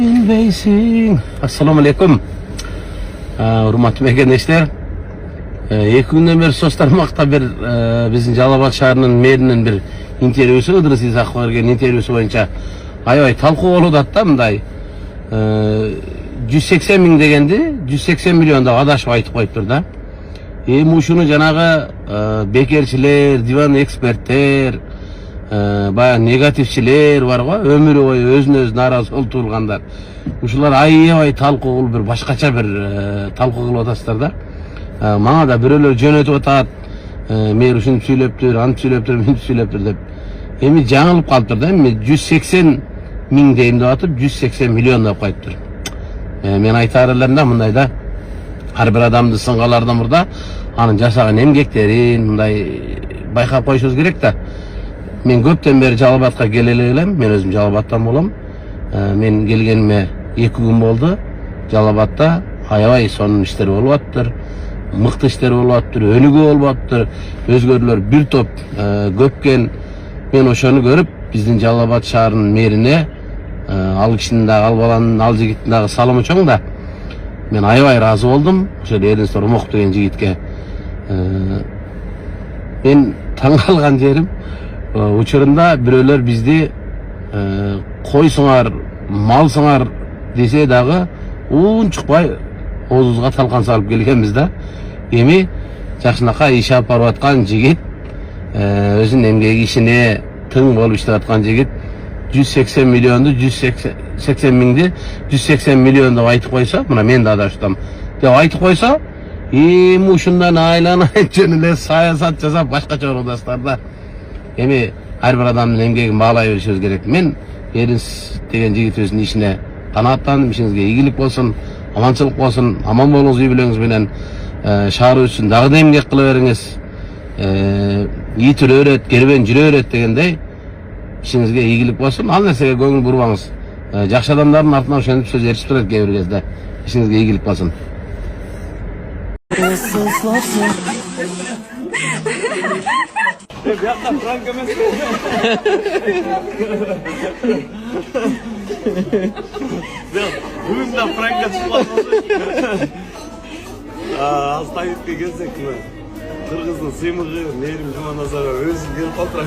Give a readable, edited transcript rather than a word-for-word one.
Bilbeysin. Assalamu alaikum. Урматтуу мекендештер. 2 күндөн бери соц тармакта бир биздин Жалал Абад шаарынын мэринин бир интервьюсу, Ыдырыс Исаковго берген интервьюсу боюнча аябай талкуу болуп атат да мындай. 180 миң дегенди 180 миллион деп адашып айтып коюптур да. Эми ушуну жанагы бекерчилер, диван эксперттер, баягы негативчилер бар го, өмүрү бою өзүнө өзү нааразы болуп тургандар. Ушулар аябай талкуу кылып бир башкача бир талкуу кылып атасыздар да. Мага да бирөөлөр жөнөтүп атат. Мэр ушинтип сүйлөптүр, антип сүйлөптүр, мынтип сүйлөптүр деп. Эми жаңылып калыптыр да. Эми 180 миң дейм деп атып, 180 миллион деп коюптур. Мен айтаар элем да мындай да. Ар бир адамды сынгалардан мурда анын жасаган эмгектерин мындай байкап коюшубуз керек да. Мен көптөн бери Жалал Абадка келе элем. Мен өзүм Жалал Абадтан болом. Мен келгениме 2 күн болду. Жалал Абадта аябай сонун иштер болуп аттыр. Мыкты иштер болуп аттыр, өнүгүү болуп аттыр. Өзгөрүүлөр бир топ көпкен. Мен ошону көрүп, биздин Жалал Абад шаарынын мэрине ал кишинин дагы, ал баланын, ал жигиттин дагы салымы чоң да. Мен аябай ыраазы болдум. Ошо Эрнест Ромоков деген жигитке. Мен таң калган жерим, учурунда бирөөлөр бизди койсуңар, малсыңар десе дагы унчукпай оозубузга талкан салып келгенбиз да. Эми жакшынакай иш алып барып аткан жигит, өзүнүн эмгеги ишине тың болуп иштеп аткан жигит 180 миллионду 180 миңди 180 миллион деп айтып койсо, мына мен да адашытам деп айтып койсо, эми ушундан айланайын жөн эле саясат жасап башкача болуп атасыздар да. Эми ар бир адамдын эмгегин баалай беришибиз керек. Мен Эрнест деген жигитибиздин ишине канааттандым. Ишиңизге ийгилик болсун, аманчылык болсун, аман болуңуз, үй бүлөңүз менен шаарыбыз үчүн дагы да эмгек кыла бериңиз. Ийитире берет, кербен жүрө берет дегендей ишиңизге ийгилик болсун. Ал нерсеге көңүл бурбаңыз. Жакшы адамдардын артынан ошентип сөз ээрчип турат кээ бир кезде. Ишиңизге ийгилик болсун. Бияқта франк емес пе? Бүгін да франкқа шығып қалды. Астайытқа келсек мына қырғыздың сыймығы Мейрим Жұманазарға өзі келіп қалды.